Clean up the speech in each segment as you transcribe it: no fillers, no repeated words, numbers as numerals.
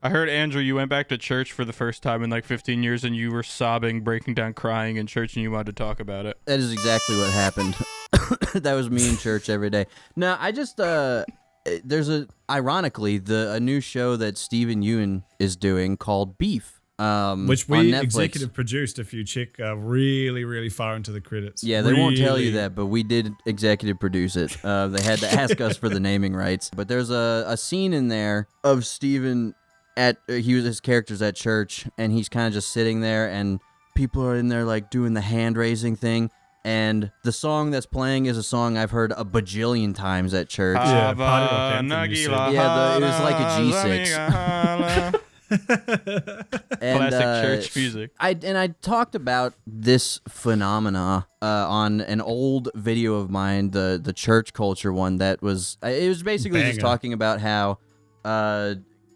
I heard, Andrew, you went back to church for the first time in like 15 years and you were sobbing, breaking down, crying in church, and you wanted to talk about it. That is exactly what happened. That was me in church every day. No, I just, there's ironically, a new show that Stephen Ewan is doing called Beef. Which we on Netflix. executive produced if you check really, really far into the credits. Yeah, they won't tell you that, but we did executive produce it. They had to ask us for the naming rights. But there's a scene in there of Stephen his character's at church, and he's kind of just sitting there, and people are in there like doing the hand raising thing. And the song that's playing is a song I've heard a bajillion times at church. Yeah, Party Rock Anthem, you said. Yeah, it was like a G6. And, classic church music. I talked about this phenomena on an old video of mine, the church culture one. It was basically just talking about how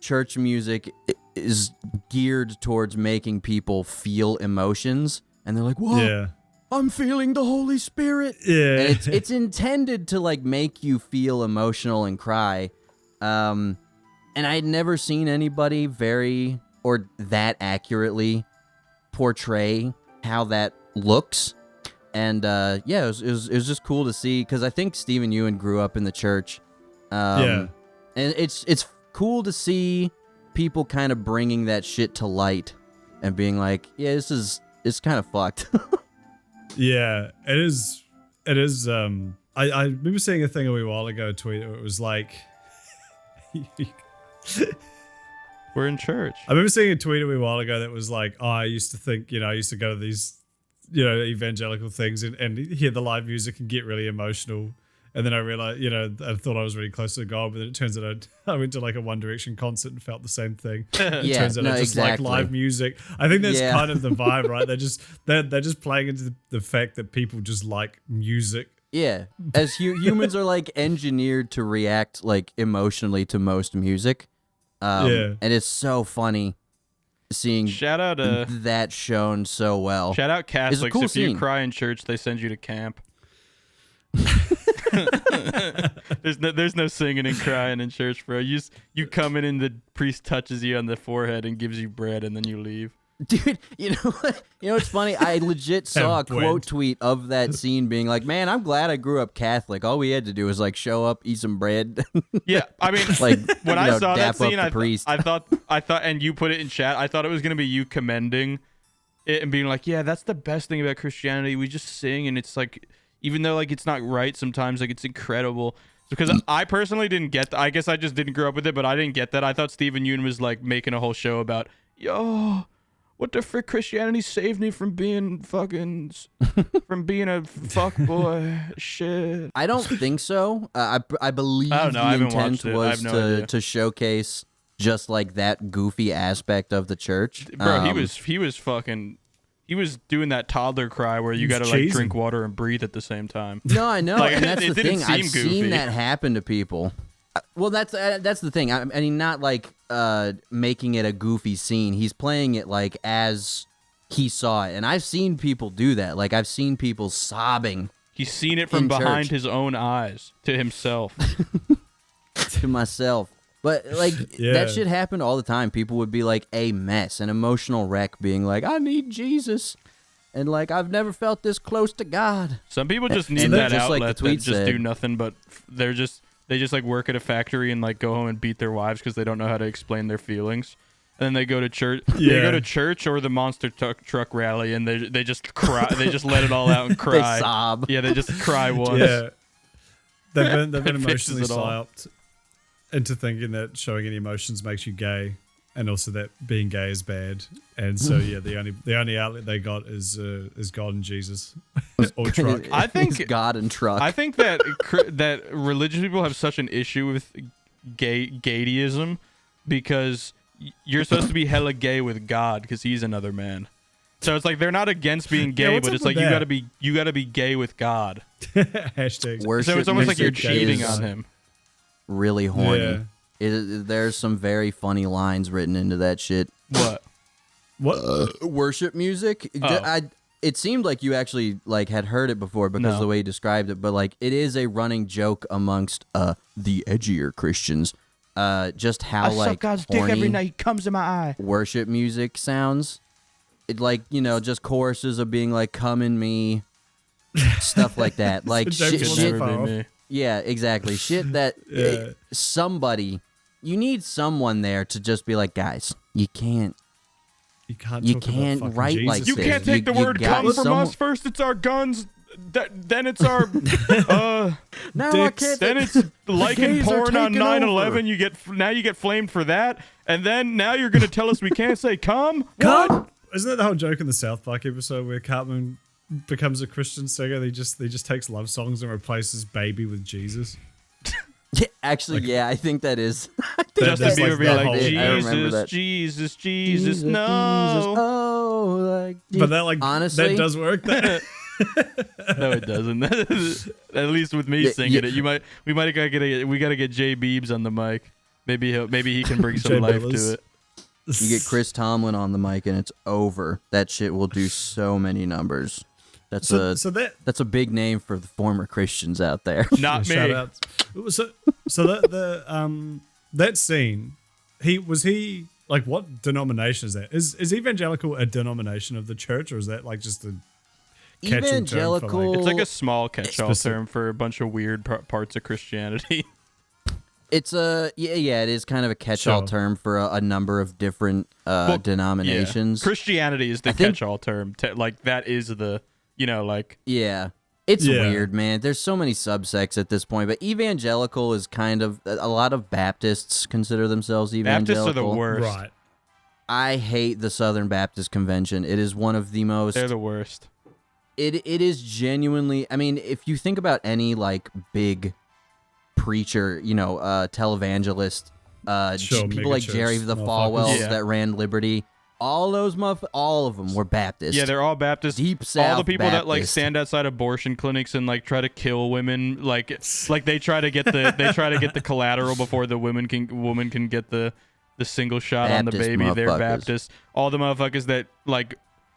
church music is geared towards making people feel emotions, and they're like, "Whoa, yeah, I'm feeling the Holy Spirit." Yeah, and it's intended to like make you feel emotional and cry. And I'd never seen anybody that accurately portray how that looks. And it was just cool to see, because I think Stephen Ewan grew up in the church. And it's cool to see people kind of bringing that shit to light and being like, yeah, it's kind of fucked. Yeah, it is. I remember seeing a thing a wee while ago, tweet. It was like, we're in church. I remember seeing a tweet a wee while ago that was like, I used to think, I used to go to these, evangelical things and hear the live music and get really emotional. And then I realized, I thought I was really close to God, but then it turns out I went to like a One Direction concert and felt the same thing. It turns out I just like live music. I think that's kind of the vibe, right? They're just playing into the fact that people just like music. Yeah, as humans are like engineered to react like emotionally to most music. And it's so funny seeing that shown so well. Shout out Catholics. Cool if scene. You cry in church, they send you to camp. There's no singing and crying in church, bro. You come in and the priest touches you on the forehead and gives you bread, and then you leave. Dude, you know what's funny? I legit saw a quote tweet of that scene being like, "Man, I'm glad I grew up Catholic. All we had to do was like show up, eat some bread." Yeah, I mean, like when I saw that scene, I thought, and you put it in chat, I thought it was gonna be you commending it and being like, "Yeah, that's the best thing about Christianity. We just sing, and it's like, even though like it's not right sometimes, like it's incredible." Because I personally didn't get that. I guess I just didn't grow up with it, but I didn't get that. I thought Stephen Ewan was like making a whole show about, what the frick, Christianity saved me from being fucking, from being a fuck boy. Shit. I don't think so. I believe the intent was to showcase just like that goofy aspect of the church. Bro, he was doing that toddler cry where you gotta like drink water and breathe at the same time. No, I know, like, and that's the thing. I've goofy. seen that happen to people. Well, that's the thing. I mean, not like making it a goofy scene. He's playing it like as he saw it, and I've seen people do that. Like I've seen people sobbing. He's seen it from behind his own eyes to himself. To myself. But like that shit happened all the time. People would be like a mess, an emotional wreck, being like, "I need Jesus," and like, "I've never felt this close to God." Some people just need that outlet like the tweet that just do nothing but they just like work at a factory and like go home and beat their wives because they don't know how to explain their feelings. And then they go to church. Yeah. They go to church or the monster truck rally, and they just cry. They just let it all out and cry. They sob. Yeah, they just cry once. Yeah, they've been emotionally psyoped into thinking that showing any emotions makes you gay, and also that being gay is bad. And so the only outlet they got is God and Jesus or truck. I think God and truck. I think that religious people have such an issue with gayism because you're supposed to be hella gay with God because he's another man. So it's like they're not against being gay, but it's like you gotta be gay with God. Hashtag. Worship so it's almost like you're cheating on him. Really horny. Yeah. There's some very funny lines written into that shit. What? Worship music? Oh. It seemed like you actually like had heard it before because of the way you described it, but like it is a running joke amongst the edgier Christians just how I suck like God's dick every horny night. He comes in my eye. worship music sounds. It like, just choruses of being like, come in me, stuff like that. Like So shit, Jack shit. Wolf's Never be me. Yeah, exactly. Shit that Yeah. somebody, you need someone there to just be like, guys, you can't You can't can't write Jesus like You this. can't take the You word got come from someone- us. First, it's our guns. Then it's our. No, dicks. I can't. Then it's liking gays are porn on taking 9/11. You get flamed for that, and then now you're gonna tell us we can't say come. God, isn't that the whole joke in the South Park episode where Cartman becomes a Christian singer? He just takes love songs and replaces "Baby" with Jesus. Yeah, actually, yeah, I think that is. Justin That's Bieber like be the like whole- I remember that. Jesus, no. Oh, like. But that honestly, that does work. That, No, it doesn't. At least with me Yeah, singing yeah. it, we gotta get Jay Beebs on the mic. Maybe he can bring some Jay life Billis. to it. You get Chris Tomlin on the mic and it's over. That shit will do so many numbers. That's so that that's a big name for the former Christians out there. Not me. shout out. So that scene, he like, what denomination is that? Is evangelical a denomination of the church, or is that like just a catch-all term for, Evangelical. It's like a small catch-all Specific. term for a bunch of weird parts of Christianity. It's a yeah. It is kind of a catch-all Sure. term for a number of different denominations. Christianity is the I think- catch-all term. Like that is the Yeah. It's Yeah. weird, man. There's so many subsects at this point, but evangelical is kind of a lot of Baptists consider themselves evangelical. Baptists are the worst. right? I hate the Southern Baptist Convention. It is one of the most They're the worst. it is genuinely, I mean, if you think about any like big preacher, televangelist, Sure, people like megachurch Jerry the motherfuckers. Falwells Yeah. that ran Liberty, all of them were Baptist. Yeah, they're all Baptist. Deep All South the people that like Baptist. stand outside abortion clinics and like try to kill women, like they try to get the collateral before the woman can get the single shot on the Baptist baby. They're motherfuckers. Baptist. All the motherfuckers that like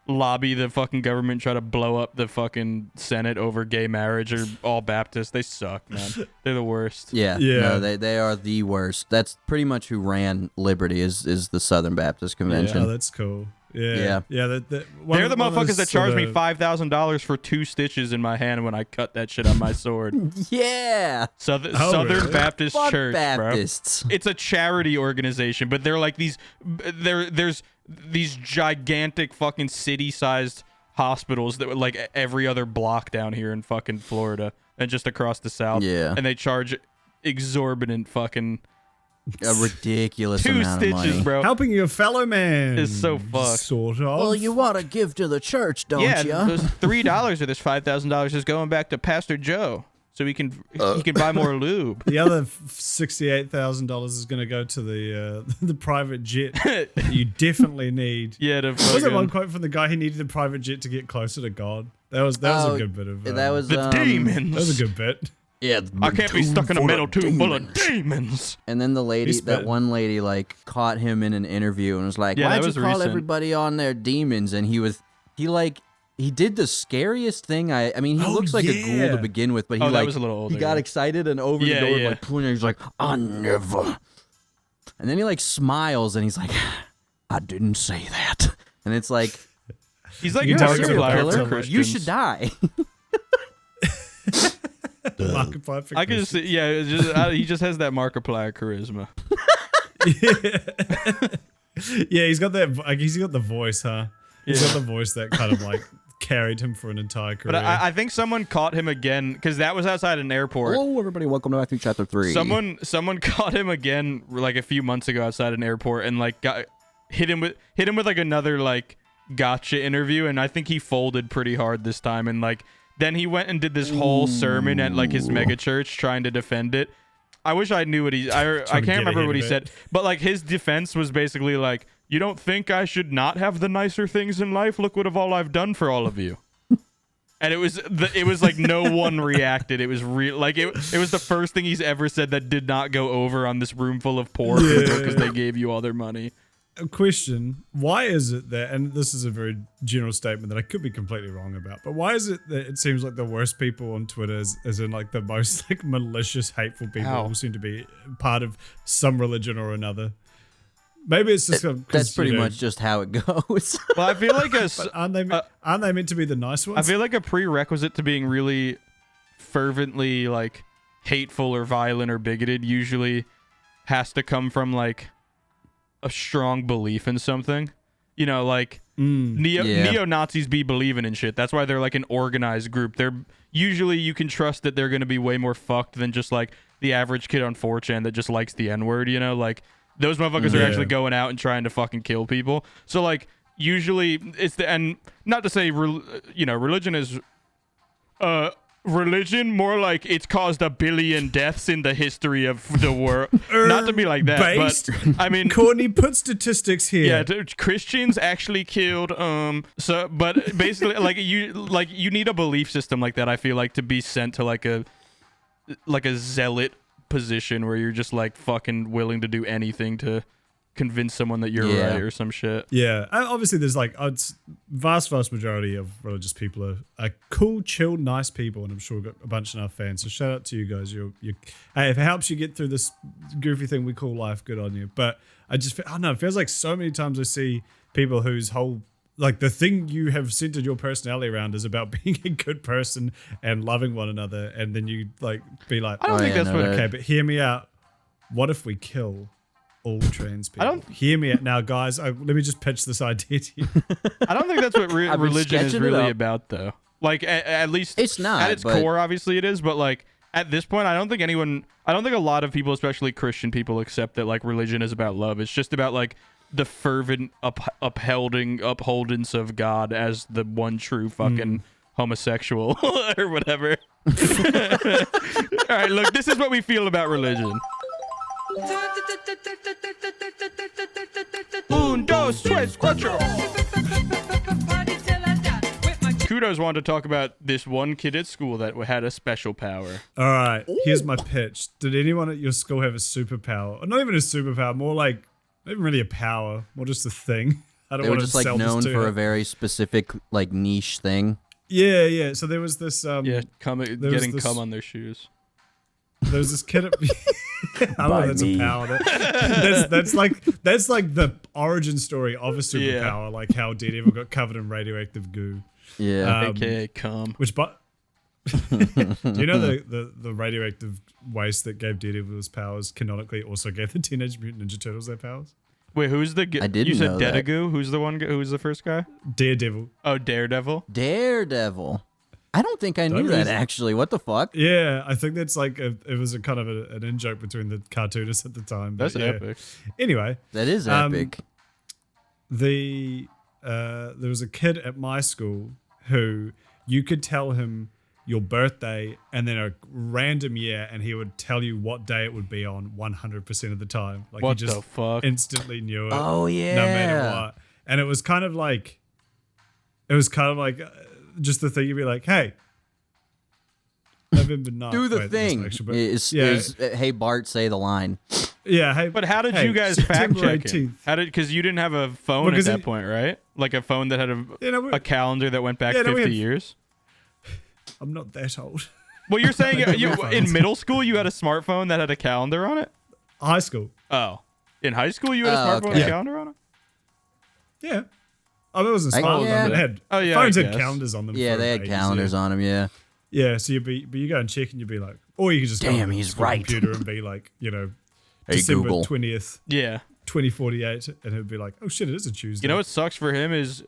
lobby the fucking government, try to blow up the fucking Senate over gay marriage are all Baptist. They suck, man. They're the worst. Yeah, Yeah. no, they are the worst. That's pretty much who ran Liberty is the Southern Baptist Convention. Oh, that's cool. Yeah, Yeah. yeah. They're the motherfuckers that charged me $5,000 for 2 stitches in my hand when I cut that shit on my sword. Yeah, Southern really? Baptist fuck Church, Baptists. bro. It's a charity organization, but they're like there's these gigantic fucking city-sized hospitals that were like every other block down here in fucking Florida and just across the South. Yeah. And they charge exorbitant fucking A ridiculous 2 amount of stitches, money. bro. helping your fellow man. It's so fucked. Sort of. Well, you want to give to the church, don't Yeah, you? those $3 of this $5,000 is going back to Pastor Joe, so he can buy more lube. The other $68,000 is going to go to the private jet that you definitely need. Yeah, to Was it one fucking quote from the guy he needed the private jet to get closer to God? That was a good bit of. that was the demons. that was a good bit. Yeah, I can't be stuck in a metal tube full of demons. And then the lady, He's that spitting. one lady, like caught him in an interview and was like, Yeah, that "Why'd was you call recent. everybody on their demons?" And he did the scariest thing. I mean, he Oh, looks like a yeah. ghoul to begin with, but he Oh, that like was a little older, he got yeah. excited and over Yeah, the door, yeah. like pointing. He's like, "I never." And then he like smiles and he's like, "I didn't say that." And it's like, He's like You a tell "You're serial a Markiplier killer. for killer. Christians. You should die." Markiplier for I can just Christians. see, he just has that Markiplier charisma. Yeah, he's got that. He's got the voice, huh? He's Yeah. got the voice that kind of like carried him for an entire career. But I think someone caught him again because that was outside an airport. Hello, everybody. Welcome to Matthew chapter 3. Someone caught him again like a few months ago outside an airport and like hit him with like another like gotcha interview, and I think he folded pretty hard this time, and like then he went and did this whole sermon at like his mega church trying to defend it. I wish I knew what I to can't get remember ahead what he of said, it. but like his defense was basically like, "You don't think I should not have the nicer things in life? Look what all I've done for all of you." And it was like no one reacted. It was real, like it was the first thing he's ever said that did not go over on this room full of poor people because they gave you all their money. a question. Why is it that, and this is a very general statement that I could be completely wrong about, but why is it that it seems like the worst people on Twitter is in like the most like malicious, hateful people all seem to be part of some religion or another? Maybe it's just that's pretty much just how it goes. Well, I feel like aren't they meant to be the nice ones? I feel like a prerequisite to being really fervently like hateful or violent or bigoted usually has to come from like a strong belief in something. You know, like neo-Nazis be believing in shit. That's why they're like an organized group. They're usually, you can trust that they're going to be way more fucked than just like the average kid on 4chan that just likes the N-word, you know? Like those motherfuckers are actually going out and trying to fucking kill people. So like usually it's and not to say religion is religion, more like it's caused 1 billion deaths in the history of the world. Not to be like that, but I mean, Courtney, put statistics here. Yeah, Christians actually killed. But basically, like you need a belief system like that. I feel like to be sent to like a zealot position where you're just like fucking willing to do anything to convince someone that you're right or some shit. Yeah, obviously there's like vast majority of religious people are cool, chill, nice people, and I'm sure we've got a bunch of our fans. So shout out to you guys. You hey, if it helps you get through this goofy thing we call life, good on you. But I don't know, it feels like so many times I see people whose whole like the thing you have centered your personality around is about being a good person and loving one another, and then you like be like, I don't think that's what. Okay, but hear me out. What if we kill all trans people? Hear me out now, guys. Let me just pitch this idea to you. I don't think that's what religion is really about, though. Like, at least it's not. At its core, obviously it is, but like at this point, I don't think a lot of people, especially Christian people, accept that like religion is about love. It's just about like the fervent upholdance of God as the one true fucking homosexual or whatever. All right, look, this is what we feel about religion. Un, dos, tres, cuatro. Kudos wanted to talk about this one kid at school that had a special power. All right, here's my pitch. Did anyone at your school have a superpower? Or not even a superpower, more like not even really a power, more just a thing. I don't they were want just to like sell known this to for her. a very specific like niche thing. Yeah. So there was this getting cum on their shoes. There was this kid at I don't know, that's a power. That's like the origin story of a superpower, like how Daredevil got covered in radioactive goo. Yeah. AKA cum. Which do you know the radioactive waste that gave Daredevil his powers canonically also gave the Teenage Mutant Ninja Turtles their powers? Wait, who's the I didn't you said know that. Dedagoo? Who's the one? Who's the first guy? Daredevil. Oh, Daredevil. Daredevil. I don't think I knew that actually. What the fuck? Yeah, I think that's like it was a kind of an in-joke between the cartoonists at the time. That's epic. Anyway, That is epic. there was a kid at my school who you could tell him your birthday and then a random year, and he would tell you what day it would be on 100% of the time. Like What he just the fuck? instantly knew it. Oh yeah. No matter what. And it was kind of like just the thing you'd be like, hey, November 9th. Do the Wait, thing. Hey Bart, say the line. Yeah. Hey, But how did hey, you guys fact September check it? 18th. How did? Because you didn't have a phone at that point, right? Like a phone that had a calendar that went back 50 years. I'm not that old. Well, you're saying in middle school you had a smartphone that had a calendar on it? High school. Oh, in high school you had a smartphone with a calendar on it? Yeah. I mean, it wasn't smart, yeah. but it had phones had calendars on them. Yeah, they had calendars on them. Yeah. Yeah, so you go and check and you'd be like, or you could just go on he's the right. computer and be like, Hey, December Google. 20th, Yeah. 2048, and it would be like, oh shit, it is a Tuesday. You know what sucks for him is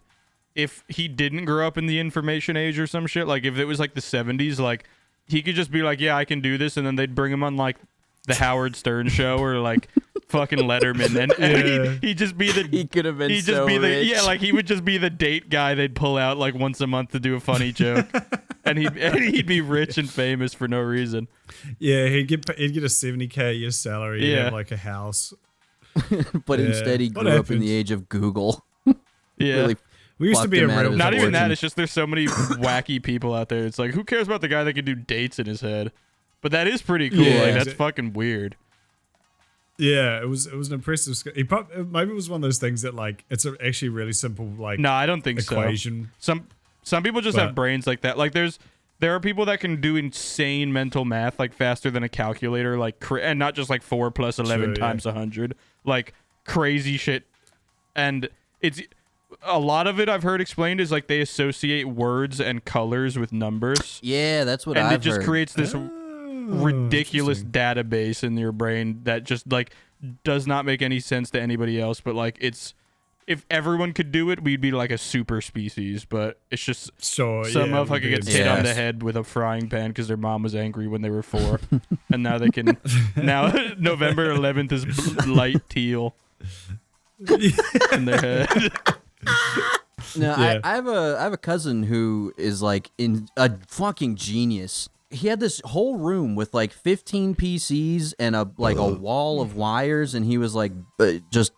if he didn't grow up in the information age or some shit, like if it was like the 70s, like he could just be like, yeah, I can do this, and then they'd bring him on like the Howard Stern show or like fucking Letterman, and he'd just be the He could have been he'd so just be rich. like he would just be the date guy they'd pull out like once a month to do a funny joke. And he'd be rich and famous for no reason. Yeah, he'd get a 70K a year salary, he'd have like a house. But instead he grew up in the age of Google. Yeah. Really We used to be a fucked him out of his Not even that. fortune. It's just there's so many wacky people out there. It's like, who cares about the guy that can do dates in his head? But that is pretty cool. Yeah. Like that's fucking weird. Yeah, it was an impressive. Maybe it was one of those things that like it's actually really simple like No, I don't think equation. so. Some people just have brains like that. Like there are people that can do insane mental math like faster than a calculator, like and not just like 4 + 11 times 100, like crazy shit. And it's a lot of it I've heard explained is like they associate words and colors with numbers. Yeah, that's what I've heard. And it just heard. creates this ridiculous database in your brain that just like does not make any sense to anybody else. But like if everyone could do it, we'd be like a super species. But it's just some motherfucker gets hit on the head with a frying pan because their mom was angry when they were 4, and now they can. Now November 11th is light teal in their head. No, I have a cousin who is like in a fucking genius. He had this whole room with like 15 PCs and a wall of wires, and he was like just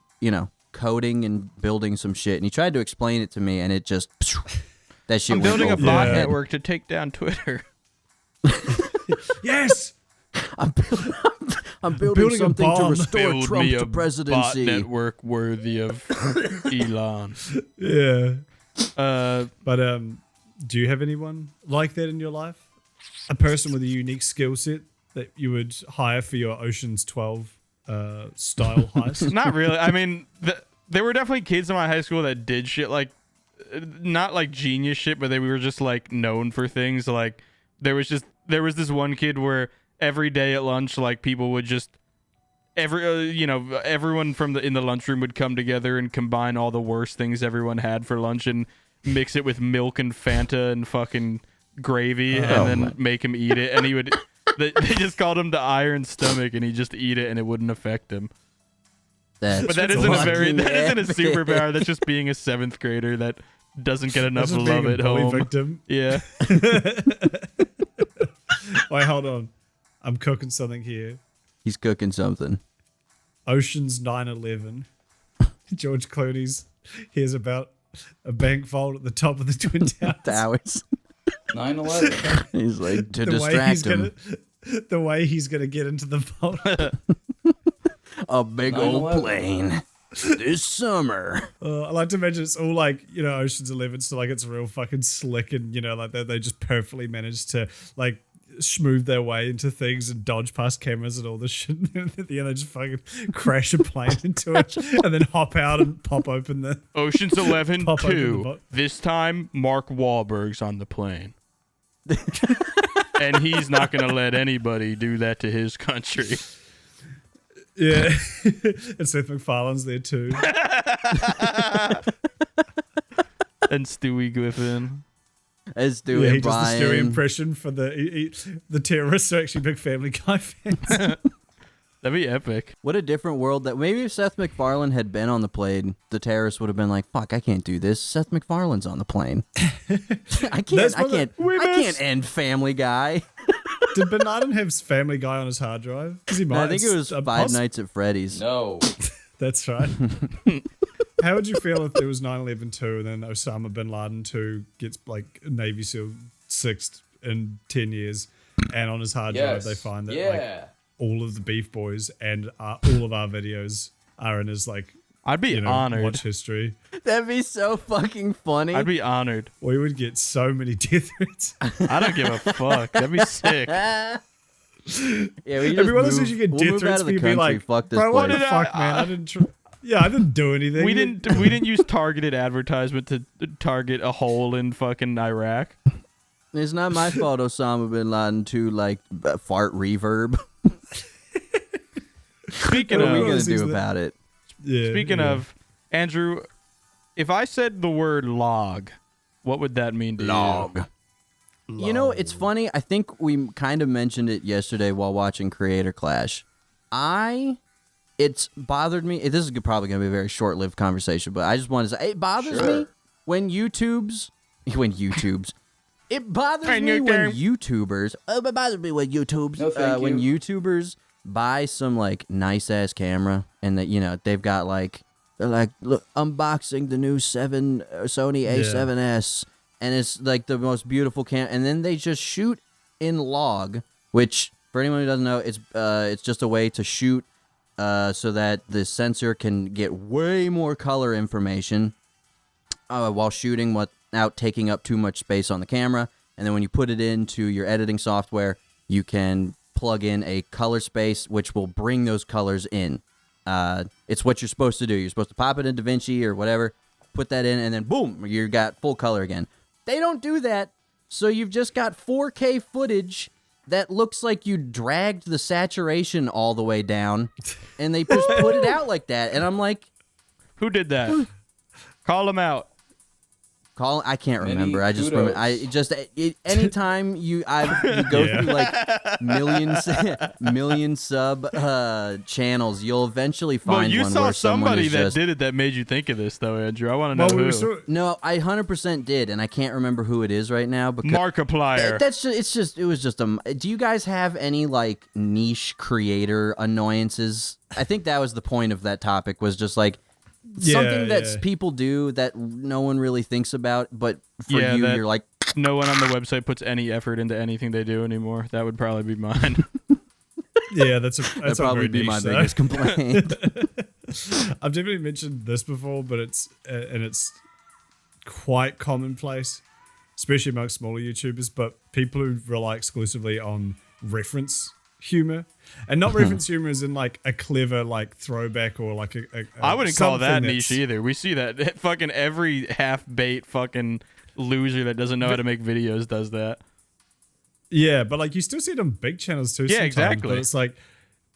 coding and building some shit. And he tried to explain it to me, and it just that shit. I'm building a bot network to take down Twitter. Yes. I'm building something to restore Trump to Bot presidency. network worthy of Elon. Yeah. But do you have anyone like that in your life? A person with a unique skill set that you would hire for your Ocean's 12 style heist? Not really. I mean, there were definitely kids in my high school that did shit like, not like genius shit, but they were just like known for things. Like there was this one kid where every day at lunch, like people would just everyone in the lunchroom would come together and combine all the worst things everyone had for lunch and mix it with milk and Fanta and fucking gravy and then make him eat it. And he would. They just called him the Iron Stomach, and he'd just eat it, and it wouldn't affect him. But that isn't a superpower. That's just being a 7th grader that doesn't get enough love at home. Victim. Yeah. Wait, hold on. I'm cooking something here. He's cooking something. Ocean's 9/11. George Clooney's hears about a bank vault at the top of the Twin Towers. 9/11. He's like, to distract him. The way he's going to get into the vault. A big 9/11. Old plane. This summer. I like to imagine it's all like, Ocean's 11, so like it's real fucking slick and, like they just perfectly managed to like smooth their way into things and dodge past cameras and all this shit. And at the end, they just fucking crash a plane into it and then hop out and pop open the... Ocean's 11 2. This time, Mark Wahlberg's on the plane. And he's not going to let anybody do that to his country. Yeah. And Seth MacFarlane's there too. And Stewie Griffin. As Stewie he does the Stewie impression for the terrorists are actually big Family Guy fans. That'd be epic. What a different world that maybe if Seth MacFarlane had been on the plane, the terrorists would have been like, "Fuck, I can't do this. Seth MacFarlane's on the plane. I can't end Family Guy." Did Bin Laden have Family Guy on his hard drive? Because he might. I think it was Five Nights at Freddy's. No, that's right. How would you feel if there was 9/11 2 and then Osama Bin Laden 2 gets like Navy SEAL 6th in 10 years, and on his hard drive they find that like all of the Beef Boys and all of our videos are in his like I'd be honored. Watch history. That'd be so fucking funny. I'd be honored. We would get so many death threats. I don't give a fuck. That'd be sick. Yeah, we just everyone as you get death threats, you'd be like, fuck this bro, what place. the fuck, man? I didn't. Yeah, I didn't do anything. We didn't use targeted advertisement to target a hole in fucking Iraq. It's not my fault Osama Bin Laden to like fart reverb. Speaking what of, are we gonna do about it? Yeah, Speaking of, Andrew, if I said the word log, what would that mean to you? You know, it's funny. I think we kind of mentioned it yesterday while watching Creator Clash. It's bothered me. This is probably going to be a very short-lived conversation, but I just wanted to say it bothers me when YouTubers. It bothers me when YouTubers. It bothers me when YouTubes. No, when YouTubers buy some like nice ass camera and that they've got like they're like, look, unboxing the new Sony A7S, and it's like the most beautiful cam, and then they just shoot in log, which for anyone who doesn't know, it's just a way to shoot so that the sensor can get way more color information while shooting without taking up too much space on the camera. And then when you put it into your editing software, you can plug in a color space, which will bring those colors in. It's what you're supposed to do. You're supposed to pop it in DaVinci or whatever, put that in, and then boom, you got full color again. They don't do that, so you've just got 4K footage that looks like you dragged the saturation all the way down, and they just put it out like that. And I'm like, who did that? Call them out. I can't Many remember. I just kudos. remember. Anytime you go through like million sub channels, you'll eventually find Well, you one saw where someone somebody is that just, did it that made you think of this, though, Andrew. I want to know who. No, I 100% did, and I can't remember who it is right now. Because Markiplier. it was just a. Do you guys have any like niche creator annoyances? I think that was the point of that topic. Was just like. Something that people do that no one really thinks about, but for you, you're like... No one on the website puts any effort into anything they do anymore. That would probably be mine. Yeah, that's That'd probably be my biggest complaint. I've definitely mentioned this before, but it's quite commonplace, especially amongst smaller YouTubers, but people who rely exclusively on reference humor, and not reference humor as in like a clever like throwback or like a I wouldn't call that something niche either. We see that fucking every half-bait fucking loser that doesn't know how to make videos does that. Yeah, but like you still see it on big channels too. Yeah, sometimes, exactly. But it's like,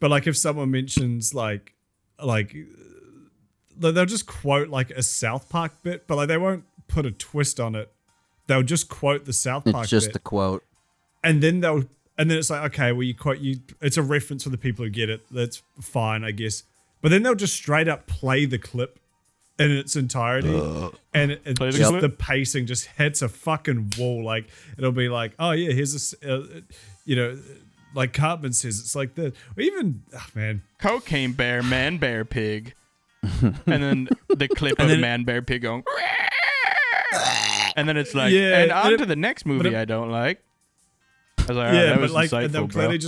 but like if someone mentions like they'll just quote like a South Park bit, but like they won't put a twist on it. They'll just quote the South Park It's just bit, the quote. and then it's like, okay, well, it's a reference for the people who get it. That's fine, I guess. But then they'll just straight up play the clip in its entirety. And the pacing just hits a fucking wall. Like, it'll be like, oh, yeah, here's like Cartman says, it's like that. Or even, man. Cocaine bear, man bear pig. And then the clip of man bear pig going, and then it's like, and on to the next movie I don't like. I was like, yeah, that was but like, insightful, and they'll bro. clearly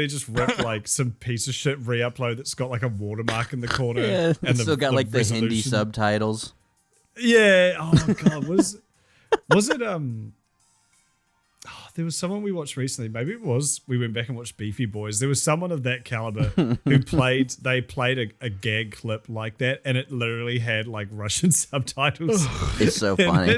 just rip like some piece of shit re-upload that's got like a watermark in the corner. Yeah, and still got like the Hindi resolution. subtitles. Yeah. Oh my god. Was it there was someone we watched recently. Maybe it was. We went back and watched BeefBoys. There was someone of that caliber who played a gag clip like that, and it literally had like Russian subtitles. It's so funny.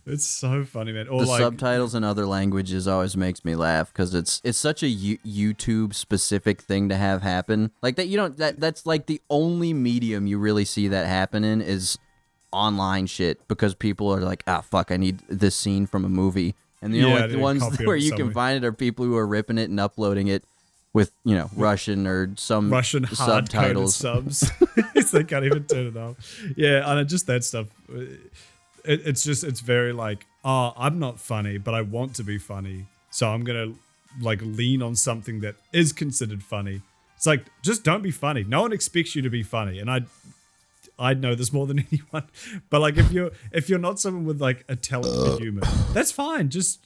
It's so funny, man. Or The subtitles in other languages always makes me laugh because it's such a YouTube specific thing to have happen. Like that, you don't. That's like the only medium you really see that happen in is online shit because people are like, fuck, I need this scene from a movie, and the only ones where you can find it are people who are ripping it and uploading it with Russian or some Russian subtitles. subs. They can't even turn it off. Yeah, and just that stuff. It's very like, I'm not funny, but I want to be funny, so I'm gonna like lean on something that is considered funny. It's like, just don't be funny. No one expects you to be funny, and I know this more than anyone. But like, if you're not someone with like a talent for humor, that's fine. Just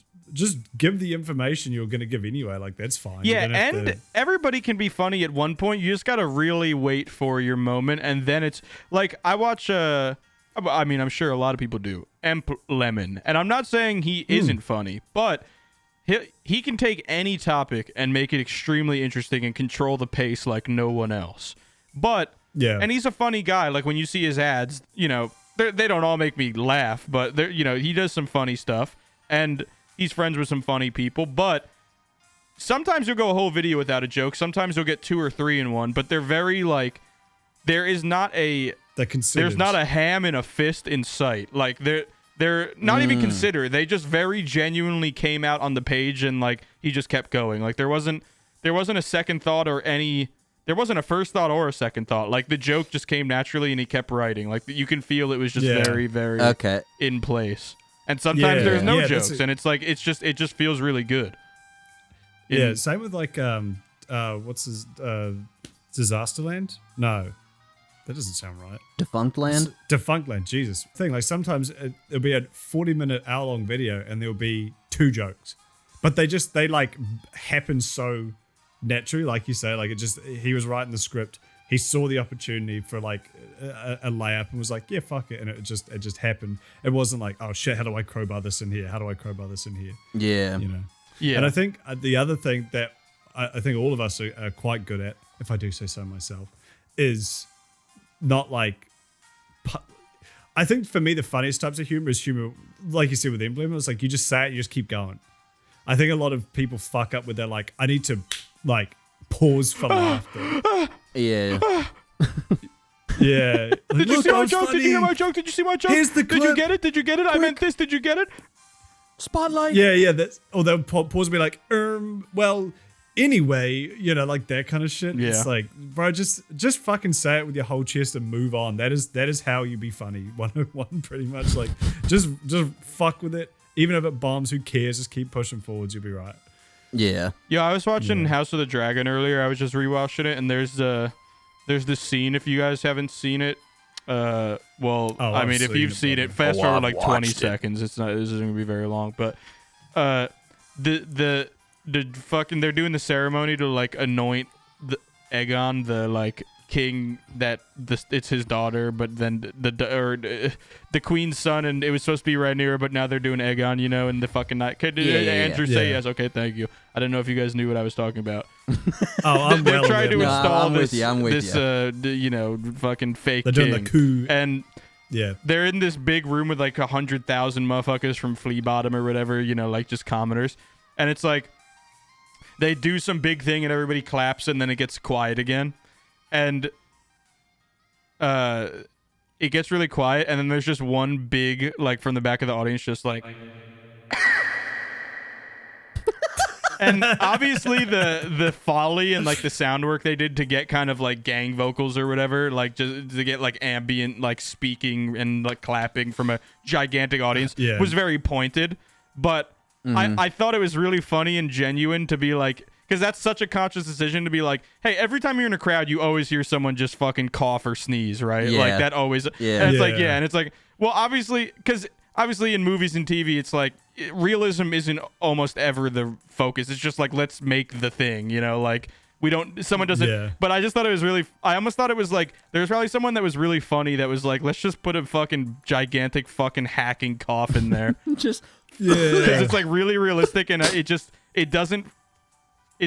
give the information you're gonna give anyway. Like, that's fine. Yeah, and everybody can be funny at one point. You just gotta really wait for your moment, and then it's like I watch I mean, I'm sure a lot of people do. Emp Lemon. And I'm not saying he isn't funny, but he can take any topic and make it extremely interesting and control the pace like no one else. But, yeah. And he's a funny guy. Like, when you see his ads, they don't all make me laugh, but, he does some funny stuff. And he's friends with some funny people. But sometimes you'll go a whole video without a joke. Sometimes you'll get 2 or 3 in one. But they're very, like, there is not a... There's not a ham in a fist in sight. Like they're not even considered. They just very genuinely came out on the page and like he just kept going. Like there wasn't a second thought there wasn't a first thought or a second thought. Like the joke just came naturally and he kept writing. Like you can feel it was just very, very in place. And sometimes there's no jokes and it's like it just feels really good. Same with like what's his Disasterland? No. That doesn't sound right. Defunct Land? Defunct Land, Jesus. Thing, like sometimes it'll be a 40-minute hour-long video and there'll be 2 jokes. But they like happen so naturally, like you say, like he was writing the script. He saw the opportunity for like a layup and was like, yeah, fuck it. And it just happened. It wasn't like, oh shit, how do I crowbar this in here? How do I crowbar this in here? Yeah. You know? Yeah. And I think the other thing that I think all of us are quite good at, if I do say so myself, is not like, I think for me, the funniest types of humor is humor, like you said with Emblem, it's like you just say it, you just keep going. I think a lot of people fuck up with that, like, I need to like pause for laughter. Yeah. Yeah. Did you see my joke? Did you hear my joke? Did you see my joke? Here's the Did you clip. get it? Did you get it? I meant this. Did you get it? Spotlight. Yeah. That's, or they'll pause and be like, well, anyway, you know, like that kind of shit. Yeah. It's like, bro, just fucking say it with your whole chest and move on. That is how you be funny. 101, pretty much. Like, just fuck with it. Even if it bombs, who cares? Just keep pushing forwards. You'll be right. Yeah. Yeah, I was watching House of the Dragon earlier. I was just rewatching it, and there's this scene, if you guys haven't seen it. I mean, if you've seen it, fast forward like 20 seconds. This isn't gonna be very long, but the fucking, they're doing the ceremony to like anoint the Aegon, the like king that it's his daughter, but then the queen's son, and it was supposed to be Rhaenyra, but now they're doing Aegon, you know, and the fucking night. Did Andrew say yes? Okay, thank you. I didn't know if you guys knew what I was talking about. They're trying to install this, you know, fucking fake They're king. doing the coup. And yeah, they're in this big room with like 100,000 motherfuckers from Flea Bottom or whatever, you know, like just commoners. And it's like they do some big thing and everybody claps and then it gets quiet again. And it gets really quiet, and then there's just one big, like, from the back of the audience, just like and obviously the folly and like the sound work they did to get kind of like gang vocals or whatever, like just to get like ambient like speaking and like clapping from a gigantic audience was very pointed. But I thought it was really funny and genuine to be like, because that's such a conscious decision to be like, hey, every time you're in a crowd, you always hear someone just fucking cough or sneeze, right? Yeah. Like that always. Yeah. And it's like, and it's like, well, obviously, because obviously in movies and TV, it's like realism isn't almost ever the focus. It's just like, let's make the thing, you know, like someone doesn't. But I just thought it was really, I almost thought it was like, there's probably someone that was really funny that was like, let's just put a fucking gigantic fucking hacking cough in there. Just. Because it's like really realistic, and it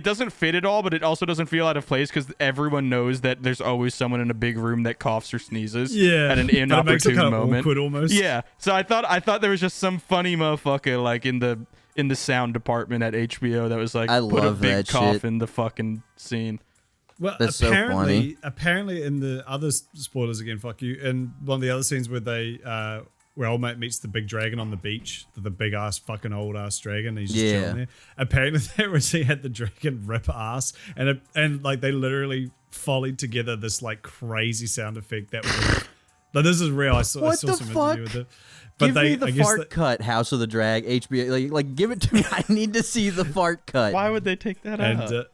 doesn't fit at all, but it also doesn't feel out of place because everyone knows that there's always someone in a big room that coughs or sneezes at an inopportune moment. Awkward almost. Yeah. So I thought there was just some funny motherfucker like in the sound department at HBO that was like, put a big cough shit. in the fucking scene. Well, That's so funny. Apparently in the other spoilers again, fuck you, in one of the other scenes where they where old mate meets the big dragon on the beach, the big ass fucking old ass dragon, and he's just chilling there. Apparently they were seeing had the dragon rip ass, and like they literally follied together this like crazy sound effect that was like, this is real. I saw some interview with it. But Give me the fart cut, House of the Drag, HBO. Like, give it to me. I need to see the fart cut. Why would they take that out? And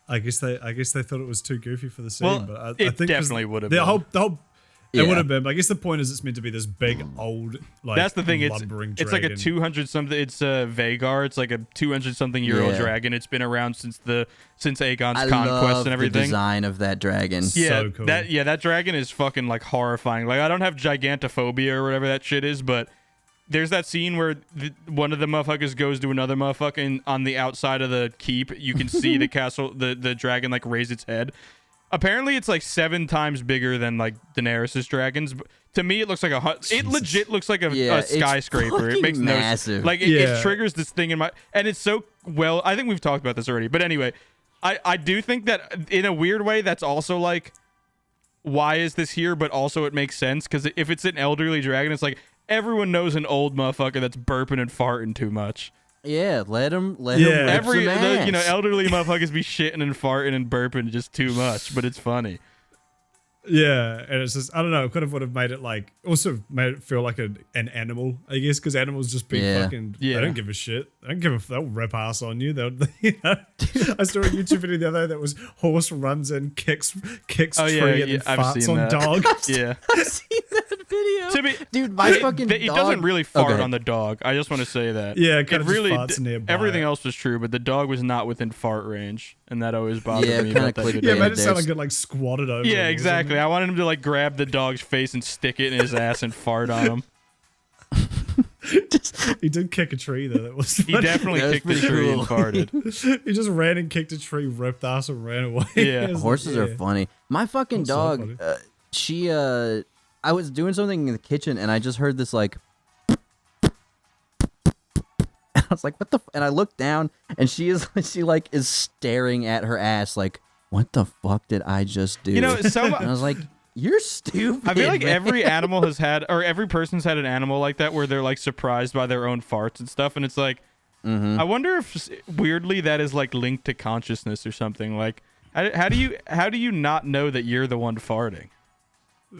I guess they thought it was too goofy for the scene. Well, but I it think definitely would have the been. whole it would have been. But I guess the point is it's meant to be this big old like that's the thing. It's dragon. like a 200 something. It's Vagar. It's like a 200 something year old dragon. It's been around since Aegon's conquest and everything. The design of that dragon. Yeah, so cool. that dragon is fucking like horrifying. Like I don't have gigantophobia or whatever that shit is, but there's that scene where one of the motherfuckers goes to another motherfucker, and on the outside of the keep, you can see the castle, the dragon like raise its head. Apparently, it's like 7 times bigger than like Daenerys' dragons. But to me, it looks like it legit looks like a skyscraper. It makes massive. no like it triggers this thing in my, and it's so well. I think we've talked about this already, but anyway, I do think that in a weird way, that's also like, why is this here? But also it makes sense because if it's an elderly dragon, it's like everyone knows an old motherfucker that's burping and farting too much. Yeah, let him whip some ass. Elderly motherfuckers be shitting and farting and burping just too much, but it's funny. Yeah, and it's just I don't know. It kind of would have made it like also made it feel like an animal, I guess, because animals just be fucking. Yeah. They don't give a shit. They don't give a. They'll rip ass on you. They'll. You know? I saw a YouTube video the other day that was horse runs in, kicks tree, and then I've farts seen on that. dog. Yeah. I've seen that video. To be, Dude, my fucking he dog. doesn't really Oh, go fart ahead. on the dog. I just want to say that. Yeah, it kind of really just farts nearby. everything else was true, but the dog was not within fart range, and that always bothered Yeah, me kinda about that clicked video. Yeah, it made it sound there's- like it like squatted over. Yeah, him or exactly. I wanted him to like grab the dog's face and stick it in his ass and fart on him. something. He did kick a tree though. That was. He funny. definitely That was kicked the pretty tree cool. and farted. He just ran and kicked a tree, ripped ass, and ran away. Yeah. It was Horses like, are yeah. funny. My fucking Horses are funny. dog, I was doing something in the kitchen and I just heard this like, and I was like, what the? And I looked down and she like is staring at her ass like, what the fuck did I just do? You know, and I was like, you're stupid. I feel like man." every animal has had, or every person's had an animal like that where they're like surprised by their own farts and stuff, and it's like, Mhm. I wonder if weirdly that is like linked to consciousness or something. Like, how do you not know that you're the one farting?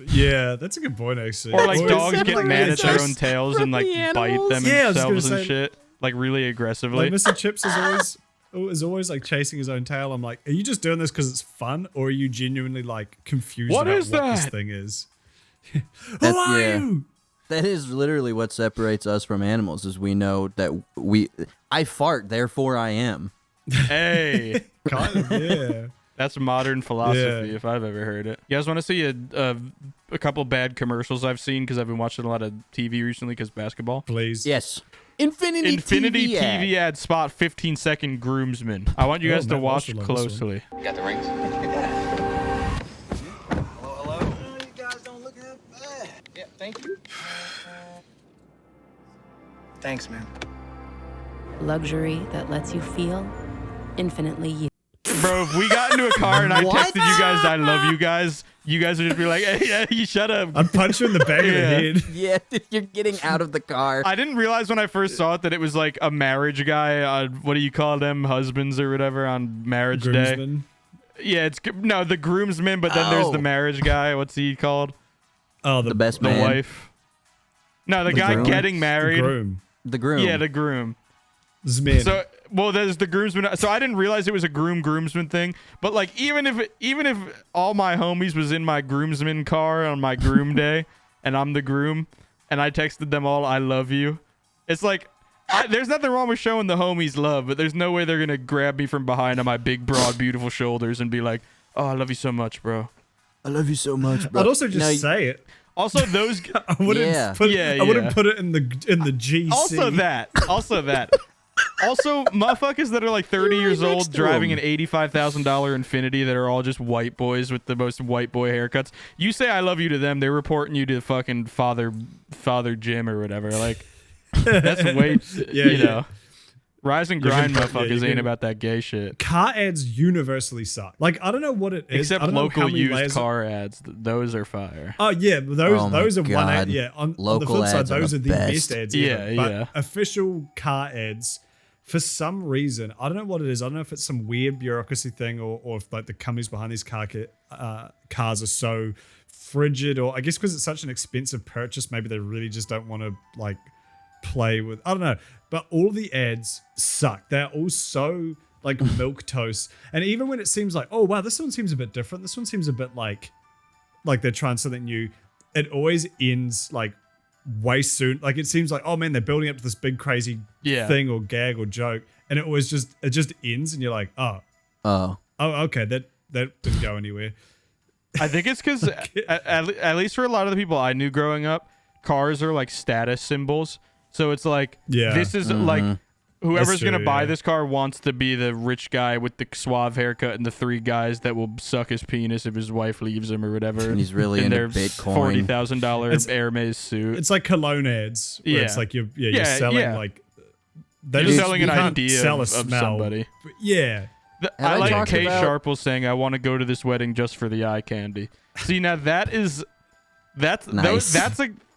Yeah, that's a good point actually. Or like Or dogs it's get like mad at their just own tails from and like the bite animals? them Yeah, I was gonna themselves and say- shit, like really aggressively. Like Mr. Chips is always like chasing his own tail. I'm like, are you just doing this because it's fun, or are you genuinely like confused What about is what this that? thing is? Who That's- are yeah. you? That is literally what separates us from animals. Is we know that I fart, therefore I am. Hey, Kind of, yeah. that's modern philosophy Yeah. if I've ever heard it. You guys want to see a couple bad commercials I've seen because I've been watching a lot of TV recently because basketball. Please. Yes. Infinity Infinity TV, TV ad spot 15-second groomsman. I want you Oh, guys to Matt watch Walsh will love this one. closely. Got the rings? Hello? You guys don't look half bad. Yeah, thank you. Thanks, man. Luxury that lets you feel infinitely you. Bro, if we got into a car and I What? texted you guys I love you guys, you guys would just be like, hey, you shut up. I'd punch you in the back of the Yeah. head. Yeah, dude, you're getting out of the car. I didn't realize when I first saw it that it was like a marriage guy. What do you call them? Husbands or whatever on marriage day. Groomsman. Yeah, no, the groomsman, but then there's the Oh. marriage guy. What's he called? Oh, the best The man. wife. No, the guy groom? getting The married. groom. The groom. Yeah, the groom. Zmin. So, well, there's the groomsman. So I didn't realize it was a groomsman thing. But like, even if all my homies was in my groomsman car on my groom day, and I'm the groom, and I texted them all, "I love you," it's like, there's nothing wrong with showing the homies love, but there's no way they're gonna grab me from behind on my big, broad, beautiful shoulders and be like, "Oh, I love you so much, bro." I love you so much, bro. I'd also just No, say it. Also, those. I wouldn't Yeah. put. Yeah, I wouldn't yeah. put it in the GC. Also that. Also, motherfuckers that are like 30 years right old next to driving him. an $85,000 Infinity that are all just white boys with the most white boy haircuts. You say I love you to them, they're reporting you to fucking Father Jim or whatever. Like, that's way, Yeah, you yeah. know. Rise and grind can- motherfuckers yeah, you ain't can- about that gay shit. Car ads universally suck. Like I don't know what it is. Except I don't know how local many used layers- car ads. Those are fire. Oh yeah, but those Oh my those are one ad. God. Yeah, on the Local flip side, ads are those the are the best. best ads. Yeah, ever. But yeah. official car ads, for some reason, I don't know what it is. I don't know if it's some weird bureaucracy thing or if like the companies behind these cars are so frigid, or I guess because it's such an expensive purchase, maybe they really just don't want to like play with. I don't know, but all the ads suck. They're all so like milk toast, and even when it seems like, oh wow, this one seems a bit different. This one seems a bit like they're trying something new. It always ends like way soon. Like it seems like, oh man, they're building up to this big crazy Yeah. thing or gag or joke, and it just ends, and you're like, oh okay, that didn't go anywhere. I think it's because, at least for a lot of the people I knew growing up, cars are like status symbols. So it's like, Yeah. this is like, whoever's That's true, going to buy yeah. this car wants to be the rich guy with the suave haircut and the 3 guys that will suck his penis if his wife leaves him or whatever. And he's really in into their Bitcoin. $40,000 It's- Hermes suit. It's like cologne ads. Where It's Yeah. like you're Yeah, selling yeah. like You're just- selling you an can't idea sell a of smell. somebody. But yeah. Have I I like talked Kay about- Sharple saying, "I want to go to this wedding just for the eye candy." See, now that's Nice.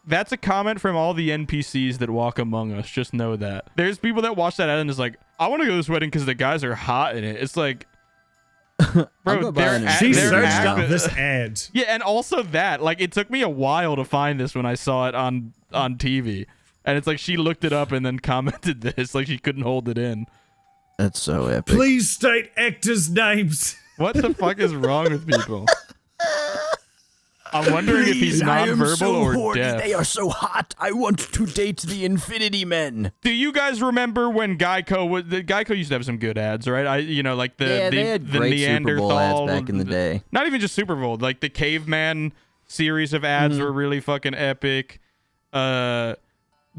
that's a comment from all the NPCs that walk among us. Just know that there's people that watch that ad and is like, "I want to go to this wedding because the guys are hot in it." It's like, Bro, go buy they're an at- She they're searched at- up this ad. Yeah, and also that, like, it took me a while to find this when I saw it on TV. And it's like she looked it up and then commented this, like she couldn't hold it in. That's so epic. Please state actors' names. What the fuck is wrong with people? I'm wondering if he's nonverbal or deaf. They are so hot. I want to date the Infinity Men. Do you guys remember when Geico used to have some good ads, right? Like Yeah, they had great Super Bowl Neanderthal ads back in the day. Not even just Super Bowl, like the caveman series of ads Mm-hmm. were really fucking epic.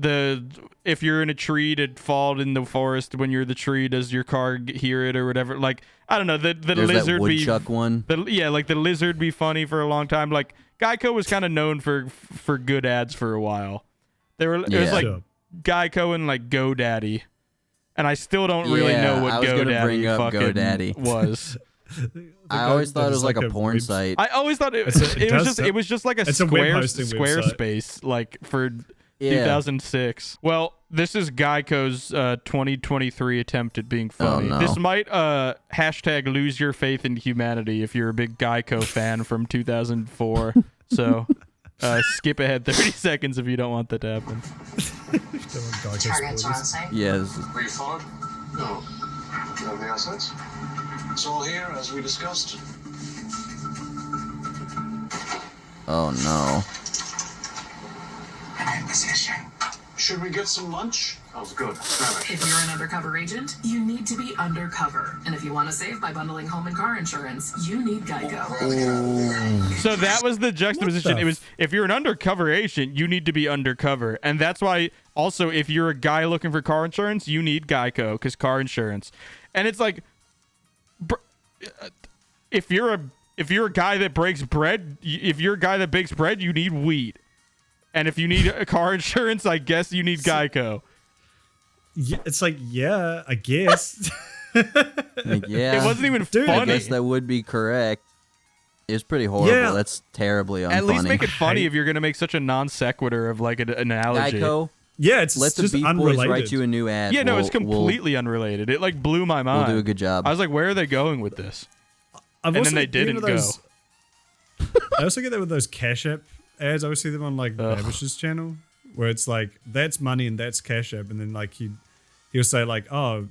If you're in a tree to fall in the forest when you're the tree, does your car hear it or whatever? Like, I don't know, the There's lizard that woodchuck one. like the lizard be funny for a long time. Like Geico was kind of known for good ads for a while. It was Yeah. like Sure. Geico and like GoDaddy, and I still don't really Yeah, know what I was gonna bring GoDaddy up fucking GoDaddy. was. I always thought it was like a porn webs- site. I always thought it was just like a it's a web hosting website. Squarespace like for Yeah. 2006. Well, this is Geico's 2023 attempt at being funny. Oh, no. This might hashtag lose your faith in humanity if you're a big Geico fan from 2004. So skip ahead 30 seconds if you don't want that to happen. Targets are on site. Yes. Were you followed? No. Nothing else? It's all here as we discussed. Oh no. I'm in position. Should we get some lunch? Sounds good. Grab it. If you're an undercover agent, you need to be undercover. And if you want to save by bundling home and car insurance, you need Geico. So that was the juxtaposition. the It was, if you're an undercover agent, you need to be undercover. And that's why also if you're a guy looking for car insurance, you need Geico because car insurance. And it's like if you're a guy that breaks bread, if you're a guy that bakes bread, you need wheat. And if you need a car insurance, I guess you need Geico. Yeah, it's like, yeah, I guess. Like, yeah. It wasn't even Dude, I funny. guess that would be correct. It's pretty horrible. Yeah. That's terribly unfunny. At least make it funny if you're gonna make such a non sequitur of like an analogy. Geico, Yeah, it's let the just Beef Boys unrelated. write you a new ad. Yeah, no, it's We'll- completely unrelated. It like blew my mind. We'll do a good job. I was like, where are they going with this? I've And also then they get didn't those- I also get that with those Cash App ads. I always see them on like Babish's channel, where it's like that's money and that's Cash App, and then like he'll say like, oh,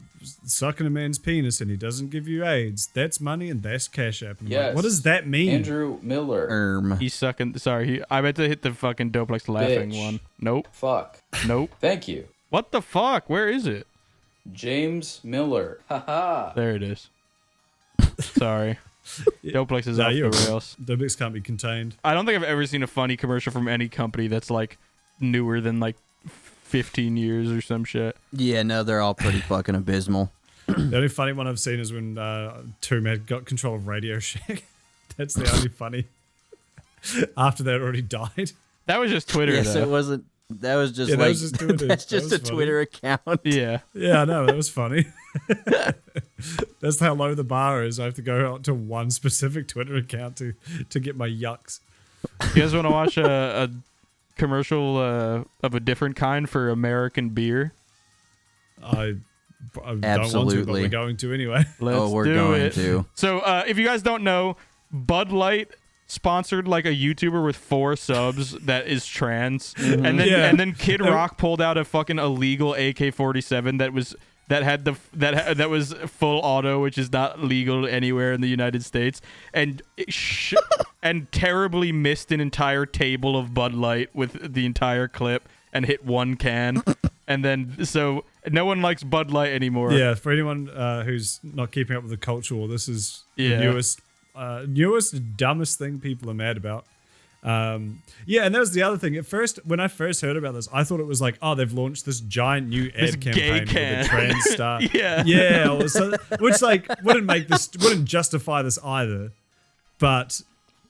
sucking a man's penis and he doesn't give you AIDS. That's money and that's Cash App. And I'm like, Yes. what does that mean? Andrew Miller. He's sucking. Sorry, I meant to hit the fucking Doplex laughing Bitch. one. Nope. Fuck. Nope. Thank you. What the fuck? Where is it? James Miller. Haha. There it is. Sorry. Doplex is Nah, off the you're- rails. The mix can't be contained. I don't think I've ever seen a funny commercial from any company that's like newer than like 15 years or some shit. Yeah, no, they're all pretty fucking abysmal. The only funny one I've seen is when Tomb had got control of Radio Shack. That's the only funny. After they had already died. That was just Twitter, Yes, though. it wasn't. That was just Yeah, that like was just Twitter. that's That just was a funny. Twitter account. Yeah. Yeah, I know. That was funny. That's how low the bar is. I have to go out to one specific Twitter account to get my yucks. You guys want to watch a commercial of a different kind for American beer? I don't want to, but Absolutely. we're going to anyway. Let's we're do going it. to. So, if you guys don't know, Bud Light sponsored like a YouTuber with 4 subs that is trans, and then Yeah. and then Kid Rock pulled out a fucking illegal AK-47 that was full auto, which is not legal anywhere in the United States, and and terribly missed an entire table of Bud Light with the entire clip and hit one can, and then so no one likes Bud Light anymore. Yeah, for anyone who's not keeping up with the culture war, this is Yeah. the newest, dumbest thing people are mad about. Yeah, and that was the other thing. At first, when I first heard about this, I thought it was like, oh, they've launched this giant new This ad gay campaign can. with a trans star. Yeah. Yeah, which like wouldn't justify this either. But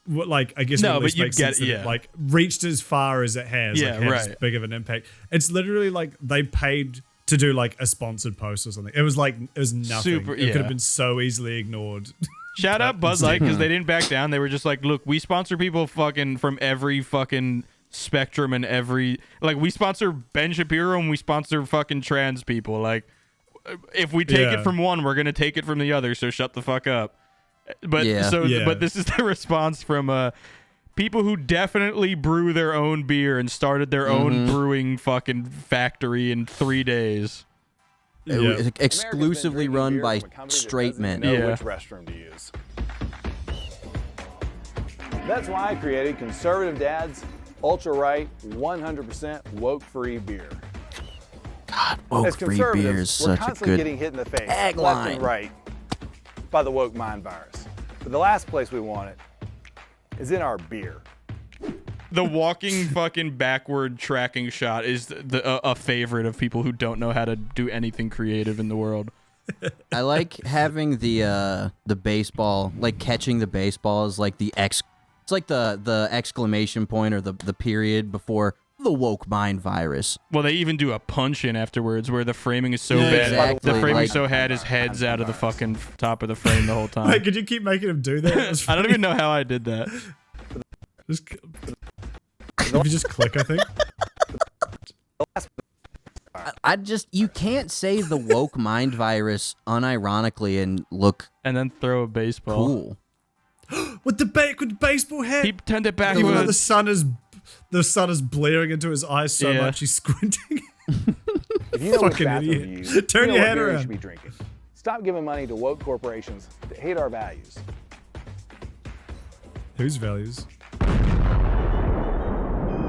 like I guess No, it at but least you makes get- sense that yeah. it like reached as far as it has. Yeah, like, had this right. big of an impact. It's literally like they paid to do like a sponsored post or something. It was nothing. Super- It could yeah. have been so easily ignored. Shout out Bud Light because they didn't back down. They were just like, look, we sponsor people fucking from every fucking spectrum and every like we sponsor Ben Shapiro and we sponsor fucking trans people. Like if we take Yeah. it from one, we're gonna take it from the other. So shut the fuck up. But Yeah. but this is the response from people who definitely brew their own beer and started their own brewing fucking factory in 3 days. Exclusively run by straight men. Yeah. Which restroom to use. That's why I created Conservative Dad's Ultra Right 100% woke-free beer. God, As woke-free conservatives, beer is we're such a constantly good getting hit in the face, tagline. left and right, by the woke mind virus. But the last place we want it is in our beer. The walking fucking backward tracking shot is a favorite of people who don't know how to do anything creative in the world. I like having the baseball, like catching the baseball is like it's like the exclamation point or the period before the woke mind virus. Well, they even do a punch in afterwards where the framing is so Yeah, bad. exactly. The framing Like- so had his head's out of the fucking top of the frame the whole time. Wait, could you keep making him do that? It was I don't funny. even know how I did that. Just, if you just click, I think. You can't say the woke mind virus unironically and look And then throw a baseball. cool. With the baseball hat. He turned it Even though backwards. the sun is blaring into his eyes so Yeah. much he's squinting. If you know which Fucking bathroom idiot. to use, Turn you know your what head beer you around. should be drinking. Stop giving money to woke corporations that hate our values. Whose values?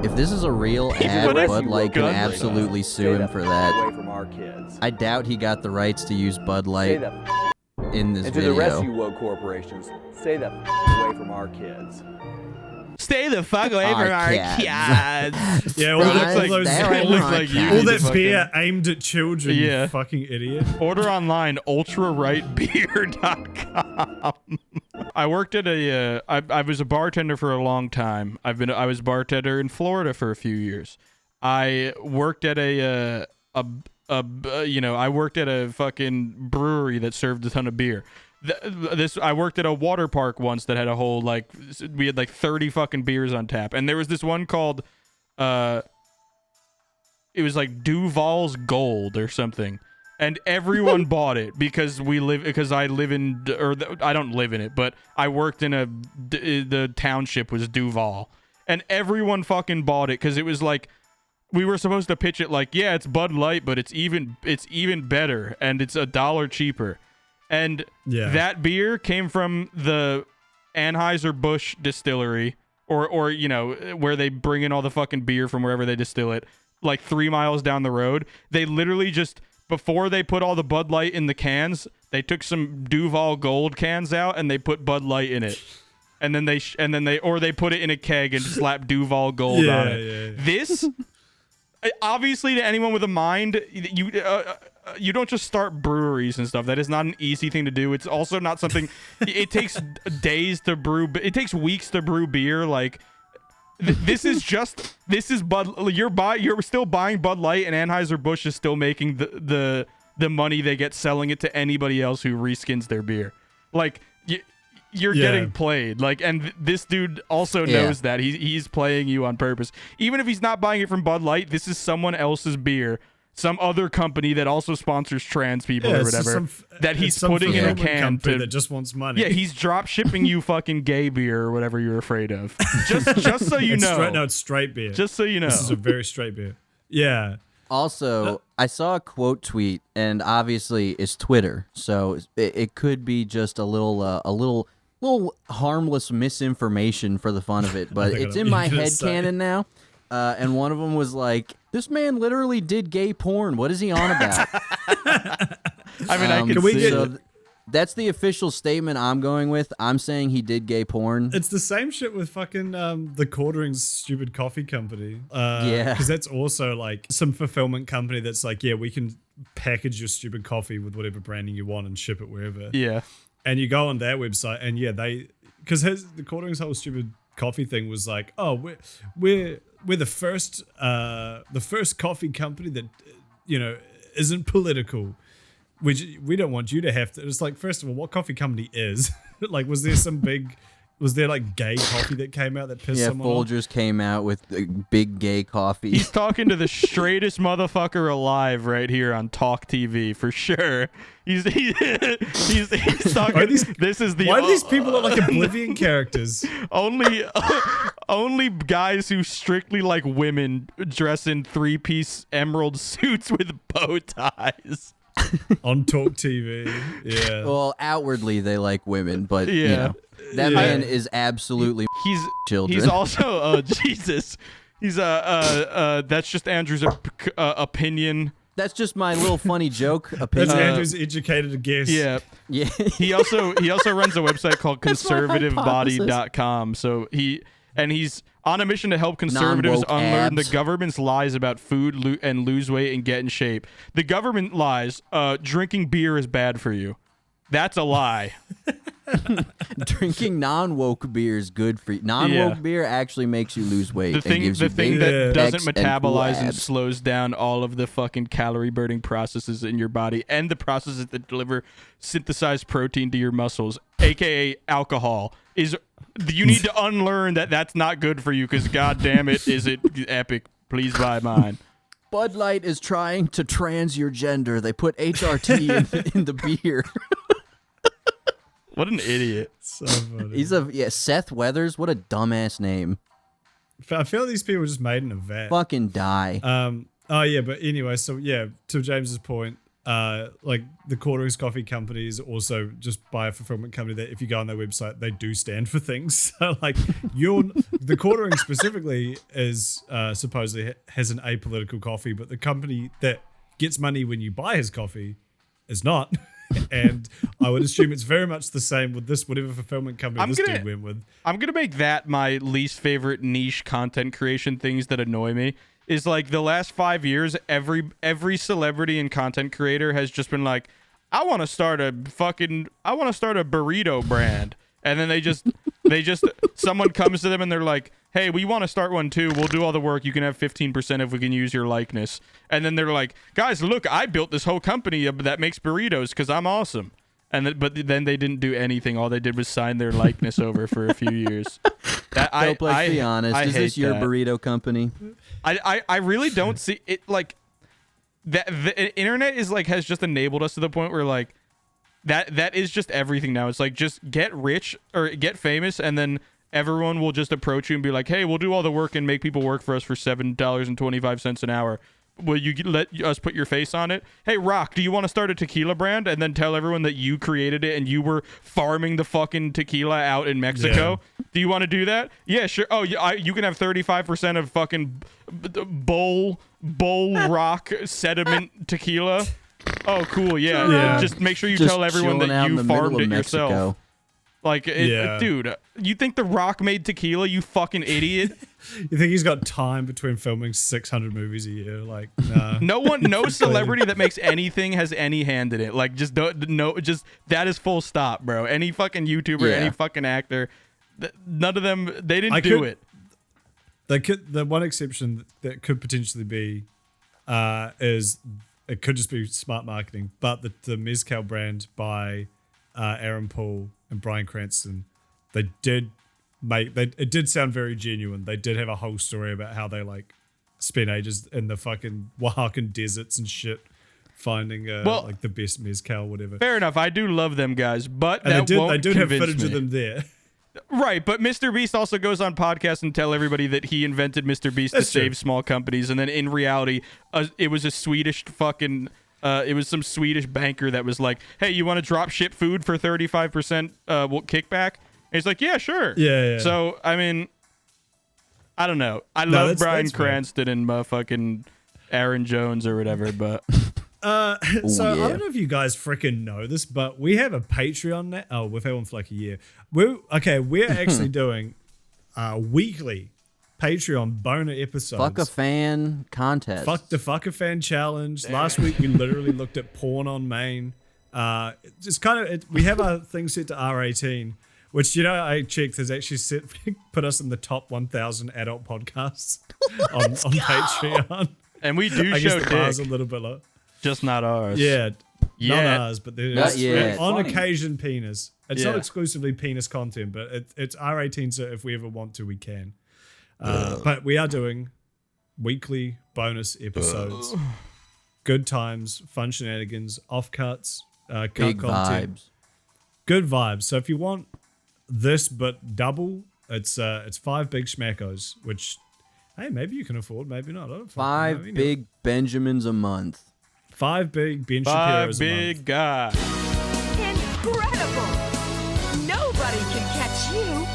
If this is a real ad, what if Bud you Light can gun absolutely Stay sue him the for f- that. away from our kids. I doubt he got the rights to use Bud Stay Light the f- in this and to the rest of video. you woke corporations, stay the f- away from our kids. Stay the fuck away Our from our kids. kids. Yeah, all, Bro, the, looks all like- those, There it ain't looks no like you. cat. all need to that fucking- beer aimed at children. Yeah. You fucking idiot. Order online, ultrarightbeer.com. I worked at I was a bartender for a long time. I was a bartender in Florida for a few years. I worked at I worked at a fucking brewery that served a ton of beer. I worked at a water park once that had a whole we had 30 fucking beers on tap, and there was this one called it was like Duvalls Gold or something, and everyone bought it because I don't live in it, but I worked in the township was Duval, and everyone fucking bought it because it was like we were supposed to pitch it like, yeah, it's Bud Light, but it's even better and it's $1 cheaper. And Yeah. that beer came from the Anheuser-Busch distillery, or where they bring in all the fucking beer from wherever they distill it, like 3 miles down the road. They literally just, before they put all the Bud Light in the cans, they took some Duval Gold cans out and they put Bud Light in it. And then they put it in a keg and slap Duval Gold on it. Yeah. This, obviously, to anyone with a mind, you don't just start breweries and stuff. That is not an easy thing to do. It's also not something. It takes days to brew. It takes weeks to brew beer. Like this is Bud. You're still buying Bud Light, and Anheuser-Busch is still making the money they get selling it to anybody else who reskins their beer. Like you're getting played. Like, and this dude also knows that he's playing you on purpose. Even if he's not buying it from Bud Light, this is someone else's beer. Some other company that also sponsors trans people or it's just whatever that he's it's some putting in a fulfillment can company to. that just wants money. Yeah, he's drop shipping you fucking gay beer or whatever you're afraid of. Just so you know. No, it's straight beer. Just so you know. This is a very straight beer. Yeah. Also, I saw a quote tweet, and obviously it's Twitter, so it could be just a little harmless misinformation for the fun of it, but think I it's know in what my you're gonna head say. canon now. And one of them was like, "This man literally did gay porn. What is he on about?" I mean, I can Can we see get- it. That's the official statement I'm going with. I'm saying he did gay porn. It's the same shit with fucking the Quartering's stupid coffee company. Yeah. Because that's also like some fulfillment company that's like, yeah, we can package your stupid coffee with whatever branding you want and ship it wherever. Yeah. And you go on their website and yeah, because the Quartering's whole stupid coffee thing was like, oh, we're the first coffee company that isn't political. We don't want you to have to. It's like, first of all, what coffee company is? Like, was there some big Was there like gay coffee that came out that pissed Yeah, someone off? Folgers came out with big gay coffee. He's talking to the straightest motherfucker alive right here on Talk TV for sure. He's talking. This is the. Why do these people look like Oblivion characters? Only guys who strictly like women dress in 3-piece emerald suits with bow ties. On Talk TV, yeah. Well, outwardly they like women, but Yeah. you know, that man is absolutely He's children. He's also Jesus. He's that's just Andrew's opinion. That's just my little funny joke That's opinion. Andrew's educated guess. Yeah. Yeah. He also runs a website called That's my conservativebody.com. So he's on a mission to help conservatives Non-woke unlearn abs. the government's lies about food and lose weight and get in shape. The government lies. Drinking beer is bad for you. That's a lie. Drinking non-woke beer is good for you. Non-woke beer actually makes you lose weight. The thing, and gives you big that doesn't pecs and metabolize and abs. slows down all of the fucking calorie burning processes in your body and the processes that deliver synthesized protein to your muscles, aka alcohol, is you need to unlearn that that's not good for you because god damn it, is it epic. Please buy mine. Bud Light is trying to trans your gender. They put HRT in the beer. What an idiot. So funny. He's Seth Weathers. What a dumbass name. I feel these people were just made in a vat. Fucking die. Oh yeah, but anyway, so yeah, to James's point, like the Quarterings Coffee Company is also just by a fulfillment company that if you go on their website, they do stand for things. So like the Quartering specifically is supposedly has an apolitical coffee, but the company that gets money when you buy his coffee is not. And I would assume it's very much the same with this, whatever fulfillment company dude went with. I'm going to make that my least favorite niche content creation things that annoy me. Is like the last 5 years, every celebrity and content creator has just been like, I want to start a burrito brand. And then they just someone comes to them and they're like, hey, we want to start one too. We'll do all the work. You can have 15% if we can use your likeness. And then they're like, guys, look, I built this whole company that makes burritos because I'm awesome. But then they didn't do anything. All they did was sign their likeness over for a few years. Be honest. Is this your burrito company? I really don't see it like that. The internet is like has just enabled us to the point where like that is just everything now. It's like just get rich or get famous and then everyone will just approach you and be like, hey, we'll do all the work and make people work for us for $7.25 an hour. Will you let us put your face on it? Hey, Rock, do you want to start a tequila brand and then tell everyone that you created it and you were farming the fucking tequila out in Mexico? Yeah. Do you want to do that? Yeah, sure. Oh, you can have 35% of fucking Bull Rock sediment tequila. Oh, cool. Yeah. Just make sure you tell everyone that you farmed it yourself. Like, dude, you think The Rock made tequila, you fucking idiot? You think he's got time between filming 600 movies a year? Like, nah. No celebrity that makes anything has any hand in it. Like, just that is full stop, bro. Any fucking YouTuber, any fucking actor, none of them, they didn't do it. The one exception that could potentially be is it could just be smart marketing, but the Mezcal brand by Aaron Paul and Bryan Cranston, it did sound very genuine. They did have a whole story about how they like spent ages in the fucking Oaxacan deserts and shit finding like the best mezcal, whatever. Fair enough. I do love them guys, but and they did have footage of them there. Right, but Mr. Beast also goes on podcasts and tell everybody that he invented Mr. Beast to save small companies, and then in reality, it was a Swedish fucking. It was some Swedish banker that was like, "Hey, you want to drop ship food for 35% kickback?" And he's like, "Yeah, sure." Yeah. So I mean, I don't know. I love Bryan Cranston and fucking Aaron Jones or whatever, but. I don't know if you guys freaking know this, but we have a Patreon now. Oh, we've had one for like a year. We're actually doing weekly Patreon bonus episodes. Fuck a fan contest. Fuck a fan challenge. Last week we literally looked at porn on Maine. We have our thing set to R18, which I checked has actually put us in the top 1,000 adult podcasts on Patreon. And we do I show guess the bar's a little bit low. Just not ours. Yeah. Not ours, but Not yet. on occasion penis. It's not Yeah. exclusively penis content, but it's R18, so if we ever want to, we can. But we are doing weekly bonus episodes. Good times, fun shenanigans, offcuts, cut Big content. vibes. Good vibes. So if you want this but double, it's 5 big schmackos, which, hey, maybe you can afford, maybe not. I don't fucking know. 5 big Benjamins a month. 5 big Ben 5 Shapiro's a month. big guys. Incredible! Nobody can catch you.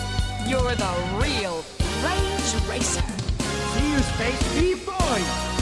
You're the real Rage Racer. See you, Space BeefBoys!